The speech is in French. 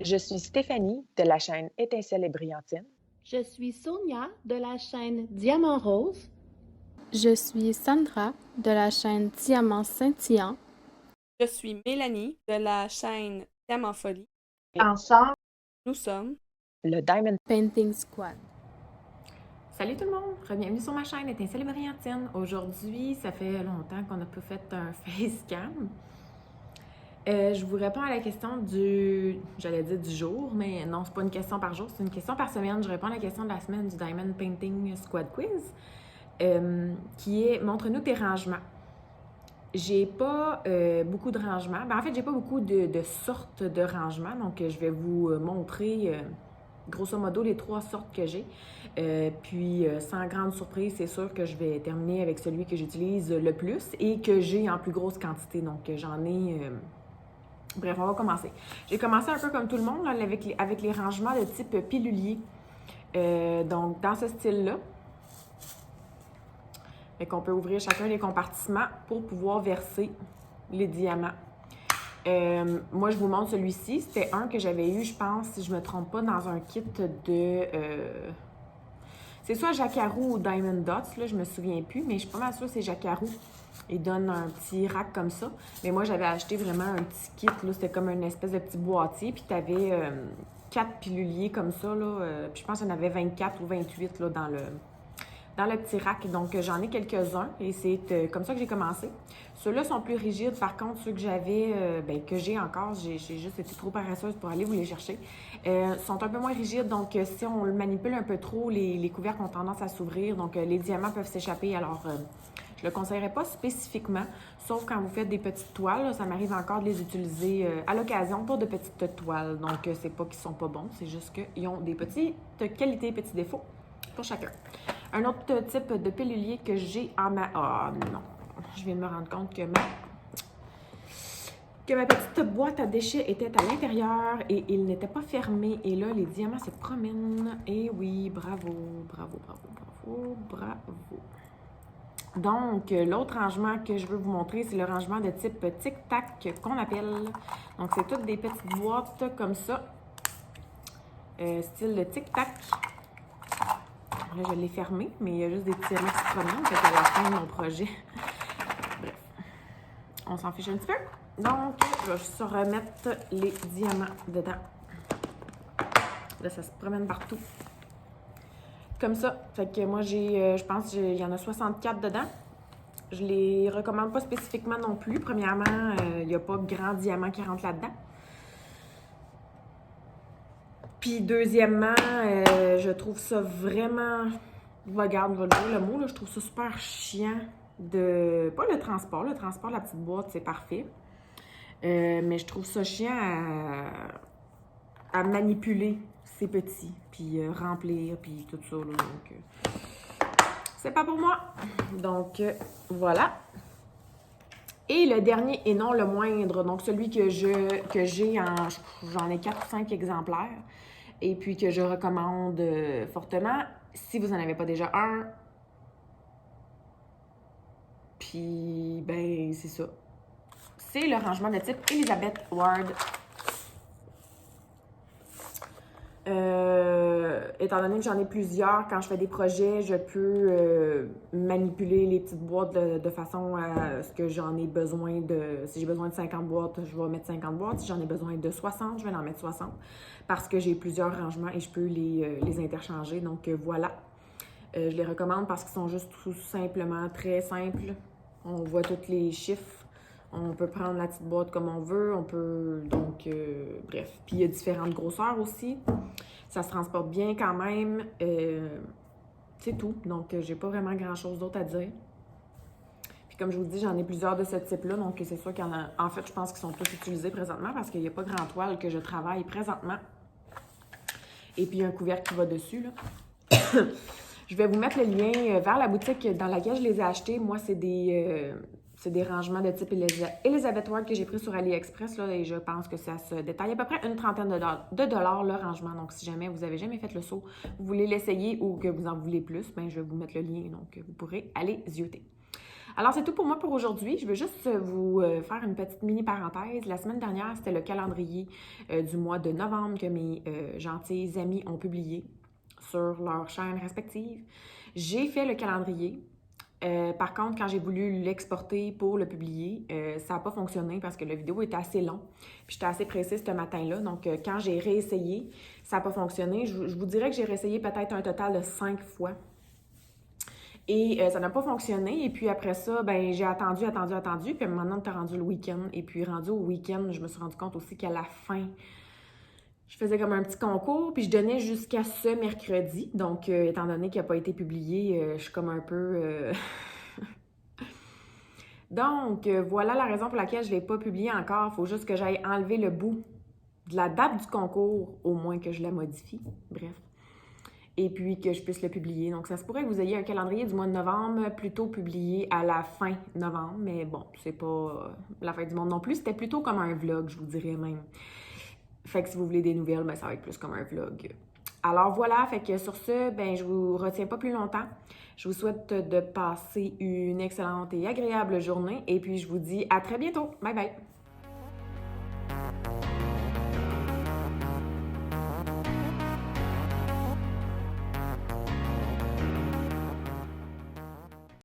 Je suis Stéphanie de la chaîne Étincelle et Brillantine. Je suis Sonia de la chaîne Diamant Rose. Je suis Sandra de la chaîne Diamant Scintillant. Je suis Mélanie de la chaîne Diamant Folie. Et Ensemble, Nous sommes le Diamond Painting Squad. salut tout le monde! Bienvenue sur ma chaîne Étincelle et Brillantine. Aujourd'hui, ça fait longtemps qu'on n'a pas fait un facecam. Je vous réponds à la question j'allais dire du jour, mais non, c'est pas une question par jour, c'est une question par semaine. Je réponds à la question de la semaine du Diamond Painting Squad Quiz, qui est « Montre-nous tes rangements ». J'ai pas beaucoup de rangements. En fait, j'ai pas beaucoup de sortes de rangements, donc je vais vous montrer grosso modo les 3 sortes que j'ai. Puis, sans grande surprise, c'est sûr que je vais terminer avec celui que j'utilise le plus et que j'ai en plus grosse quantité. Donc, j'en ai... Bref, on va commencer. J'ai commencé un peu comme tout le monde là, avec les rangements de type pilulier. Donc, dans ce style-là. Fait qu'on peut ouvrir chacun des compartiments pour pouvoir verser les diamants. Moi, je vous montre celui-ci. C'était un que j'avais eu, je pense, si je ne me trompe pas, dans un kit de... c'est soit Jacquarou ou Diamond Dots, là, je me souviens plus, mais je suis pas mal sûre que c'est Jacquarou. Il donne un petit rack comme ça. Mais moi, j'avais acheté vraiment un petit kit, là. C'était comme une espèce de petit boîtier, puis tu avais 4 piluliers comme ça, là. Puis je pense qu'il y en avait 24 ou 28 là, dans le petit rack. Donc, j'en ai quelques-uns et c'est comme ça que j'ai commencé. Ceux-là sont plus rigides. Par contre, ceux que j'avais, que j'ai encore, j'ai juste été trop paresseuse pour aller vous les chercher, sont un peu moins rigides. Donc, si on le manipule un peu trop, les couvercles ont tendance à s'ouvrir. Donc, les diamants peuvent s'échapper. Alors, je le conseillerais pas spécifiquement, sauf quand vous faites des petites toiles. Là, ça m'arrive encore de les utiliser à l'occasion pour de petites toiles. Donc, c'est pas qu'ils sont pas bons, c'est juste qu'ils ont des petites qualités, petits défauts pour chacun. Un autre type de pilulier que j'ai en ma... Ah non, je viens de me rendre compte que ma petite boîte à déchets était à l'intérieur et il n'était pas fermé. Et là, les diamants se promènent. Et oui, bravo, bravo, bravo, bravo, bravo. Donc, l'autre rangement que je veux vous montrer, c'est le rangement de type tic-tac qu'on appelle. Donc, c'est toutes des petites boîtes comme ça, style tic-tac. Là, je l'ai fermé, mais il y a juste des petits aimants qui se promènent. Fait qu'à la fin de mon projet, bref, on s'en fiche un petit peu. Donc, je vais juste remettre les diamants dedans. Là, ça se promène partout. Comme ça. Fait que moi, je pense qu'il y en a 64 dedans. Je les recommande pas spécifiquement non plus. Premièrement, il n'y a pas de grands diamants qui rentrent là-dedans. Puis deuxièmement, je trouve ça vraiment... Regarde, je vais le dire le mot, là, je trouve ça super chiant de... Pas le transport de la petite boîte, c'est parfait. Mais je trouve ça chiant à manipuler ces petits, puis remplir, puis tout ça, là, donc... c'est pas pour moi. Donc, voilà. Et le dernier, et non le moindre, donc celui que j'ai j'en ai 4 ou 5 exemplaires, et puis que je recommande fortement, si vous n'en avez pas déjà un, puis, ben, c'est ça. C'est le rangement de type Elizabeth Ward. Étant donné que j'en ai plusieurs, quand je fais des projets, je peux manipuler les petites boîtes de façon à ce que j'en ai besoin de... Si j'ai besoin de 50 boîtes, je vais mettre 50 boîtes. Si j'en ai besoin de 60, je vais en mettre 60 parce que j'ai plusieurs rangements et je peux les interchanger. Donc voilà. Je les recommande parce qu'ils sont juste tout simplement très simples. On voit tous les chiffres. On peut prendre la petite boîte comme on veut. On peut... Donc, bref. Puis il y a différentes grosseurs aussi. Ça se transporte bien quand même. C'est tout. Donc, j'ai pas vraiment grand-chose d'autre à dire. Puis comme je vous dis, j'en ai plusieurs de ce type-là. Donc, c'est sûr qu'il y en a... En fait, je pense qu'ils sont tous utilisés présentement parce qu'il n'y a pas grand toile que je travaille présentement. Et puis, il y a un couvercle qui va dessus, là. Je vais vous mettre le lien vers la boutique dans laquelle je les ai achetés. Moi, c'est des rangements de type Elizabeth Ward que j'ai pris sur AliExpress, là, et je pense que ça se détaille à peu près une trentaine de dollars le rangement. Donc, si jamais vous n'avez jamais fait le saut, vous voulez l'essayer ou que vous en voulez plus, ben, je vais vous mettre le lien, donc vous pourrez aller zioter. Alors, c'est tout pour moi pour aujourd'hui. Je veux juste vous faire une petite mini parenthèse. La semaine dernière, c'était le calendrier du mois de novembre que mes gentils amis ont publié sur leurs chaînes respectives. J'ai fait le calendrier. Par contre, quand j'ai voulu l'exporter pour le publier, ça n'a pas fonctionné parce que la vidéo était assez long. Puis j'étais assez pressée ce matin-là. Donc, quand j'ai réessayé, ça n'a pas fonctionné. Je vous dirais que j'ai réessayé peut-être un total de 5 fois. Et ça n'a pas fonctionné. Et puis après ça, ben j'ai attendu. Puis maintenant, t'as rendu le week-end. Et puis rendu au week-end, je me suis rendu compte aussi qu'à la fin, je faisais comme un petit concours. Puis je donnais jusqu'à ce mercredi. Donc, étant donné qu'il n'a pas été publié, je suis comme un peu... Donc, voilà la raison pour laquelle je ne l'ai pas publié encore. Il faut juste que j'aille enlever le bout de la date du concours, au moins que je la modifie. Bref. Et puis que je puisse le publier. Donc, ça se pourrait que vous ayez un calendrier du mois de novembre plutôt publié à la fin novembre. Mais bon, c'est pas la fin du monde non plus. C'était plutôt comme un vlog, je vous dirais même. Fait que si vous voulez des nouvelles, ben, ça va être plus comme un vlog. Alors voilà, fait que sur ce, ben, je vous retiens pas plus longtemps. Je vous souhaite de passer une excellente et agréable journée. Et puis, je vous dis à très bientôt. Bye bye!